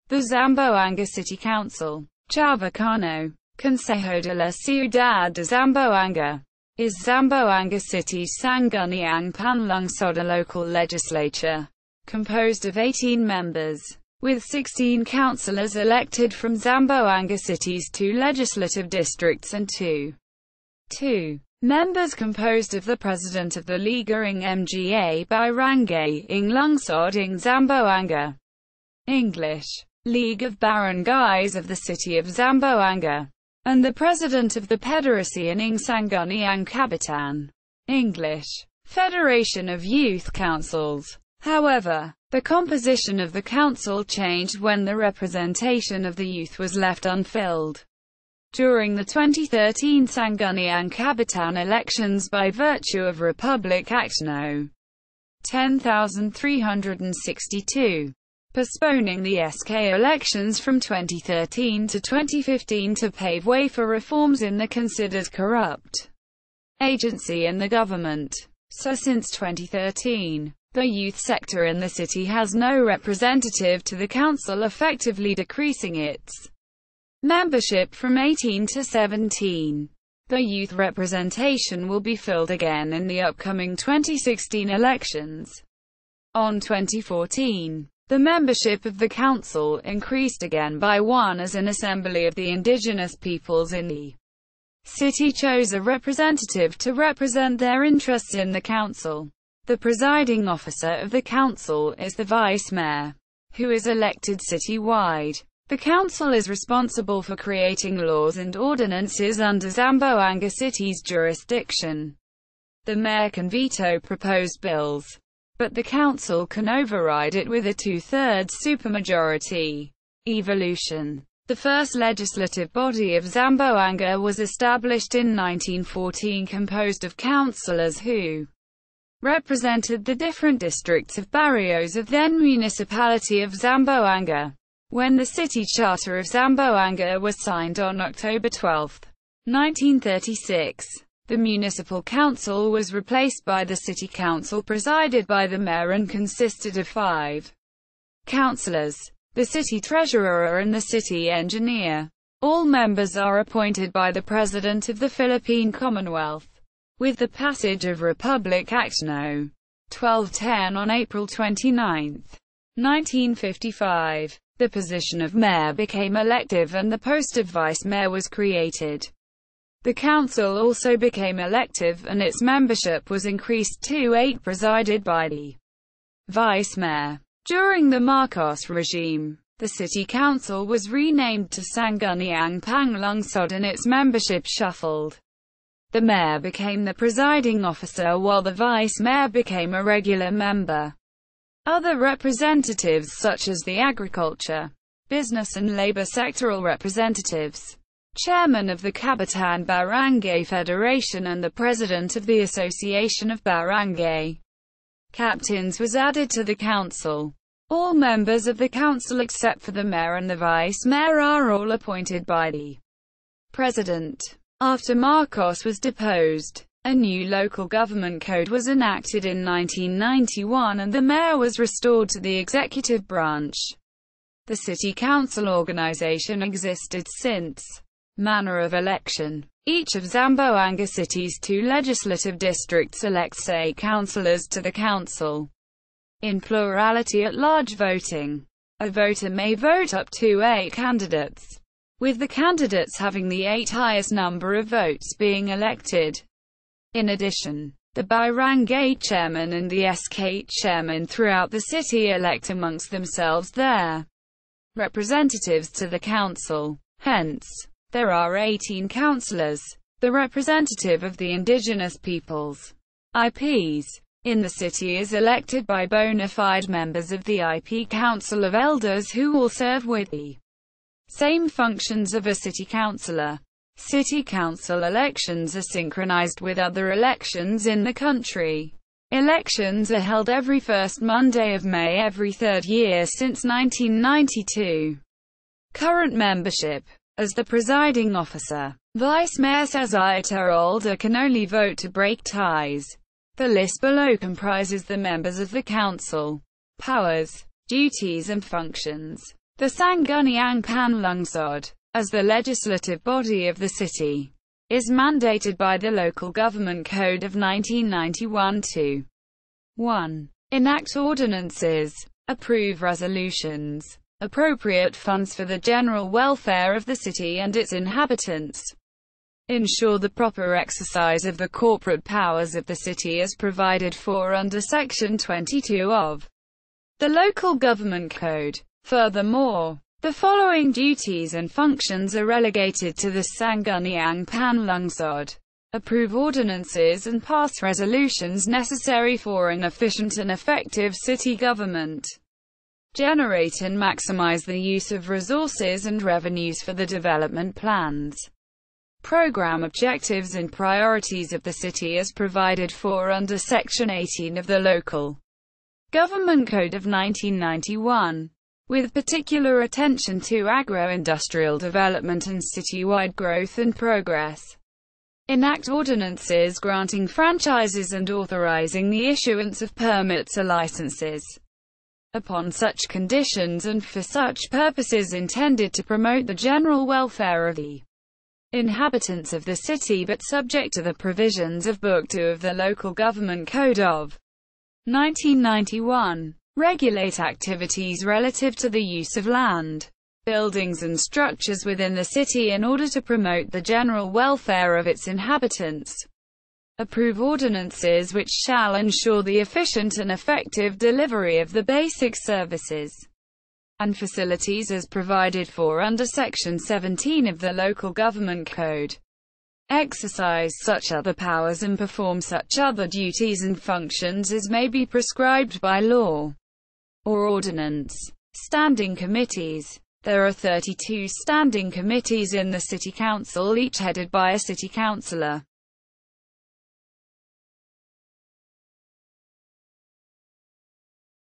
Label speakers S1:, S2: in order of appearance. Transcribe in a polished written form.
S1: The Zamboanga City Council, Chavacano, Consejo de la Ciudad de Zamboanga, is Zamboanga City's Sangguniang Panlungsod, a local legislature, composed of 18 members, with 16 councillors elected from Zamboanga City's 2 legislative districts and 2 members composed of the President of the Liga ng Mga Barangay ng Lungsod ng Zamboanga, English, League of Barangays of the City of Zamboanga, and the President of the Pederasyon ng Sangguniang Kabataan, English, Federation of Youth Councils. However, the composition of the council changed when the representation of the youth was left unfilled during the 2013 Sangguniang Kabataan elections by virtue of Republic Act No. 10,362, postponing the SK elections from 2013 to 2015 to pave way for reforms in the considered corrupt agency and the government. So since 2013, the youth sector in the city has no representative to the council, effectively decreasing its membership from 18 to 17. The youth representation will be filled again in the upcoming 2016 elections. On 2014, the membership of the council increased again by 1 as an assembly of the indigenous peoples in the city chose a representative to represent their interests in the council. The presiding officer of the council is the vice mayor, who is elected citywide. The council is responsible for creating laws and ordinances under Zamboanga City's jurisdiction. The mayor can veto proposed bills, but the council can override it with a 2/3 supermajority. Evolution. The first legislative body of Zamboanga was established in 1914, composed of councillors who represented the different districts of barrios of then municipality of Zamboanga. When the City Charter of Zamboanga was signed on October 12, 1936, the municipal council was replaced by the city council presided by the mayor and consisted of 5 councillors, the city treasurer and the city engineer. All members are appointed by the President of the Philippine Commonwealth. With the passage of Republic Act No. 1210 on April 29, 1955, the position of mayor became elective and the post of vice mayor was created. The council also became elective and its membership was increased to 8, presided by the vice mayor. During the Marcos regime, the city council was renamed to Sangguniang Panlungsod and its membership shuffled. The mayor became the presiding officer while the vice mayor became a regular member. Other representatives such as the agriculture, business and labor sectoral representatives, chairman of the Kabataan Barangay Federation and the president of the Association of Barangay Captains was added to the council. All members of the council except for the mayor and the vice mayor are all appointed by the president. After Marcos was deposed, a new local government code was enacted in 1991 and the mayor was restored to the executive branch. The city council organization existed since. Manner of election. Each of Zamboanga City's 2 legislative districts elects 8 councillors to the council. In plurality at-large voting, a voter may vote up to 8 candidates, with the candidates having the 8 highest number of votes being elected. In addition, the Barangay chairman and the SK chairman throughout the city elect amongst themselves their representatives to the council. Hence, there are 18 councillors, the representative of the indigenous peoples, IPs, in the city is elected by bona fide members of the IP Council of Elders who will serve with the same functions of a city councillor. City council elections are synchronized with other elections in the country. Elections are held every first Monday of May every 3rd year since 1992. Current membership. As the presiding officer, Vice Mayor Cesar Terolda can only vote to break ties. The list below comprises the members of the council, powers, duties and functions. The Sangguniang Lungsod, as the legislative body of the city, is mandated by the Local Government Code of 1991 to 1. Enact ordinances, approve resolutions, appropriate funds for the general welfare of the city and its inhabitants, ensure the proper exercise of the corporate powers of the city as provided for under Section 22 of the Local Government Code. Furthermore, the following duties and functions are relegated to the Sangguniang Lungsod: approve ordinances and pass resolutions necessary for an efficient and effective city government, generate and maximize the use of resources and revenues for the development plans, program objectives and priorities of the city as provided for under Section 18 of the Local Government Code of 1991, with particular attention to agro-industrial development and citywide growth and progress. Enact ordinances granting franchises and authorizing the issuance of permits or licenses, upon such conditions and for such purposes intended to promote the general welfare of the inhabitants of the city but subject to the provisions of Book 2 of the Local Government Code of 1991. Regulate activities relative to the use of land, buildings and structures within the city in order to promote the general welfare of its inhabitants. Approve ordinances which shall ensure the efficient and effective delivery of the basic services and facilities as provided for under Section 17 of the Local Government Code. Exercise such other powers and perform such other duties and functions as may be prescribed by law or ordinance. Standing committees. There are 32 standing committees in the City Council, each headed by a city councillor.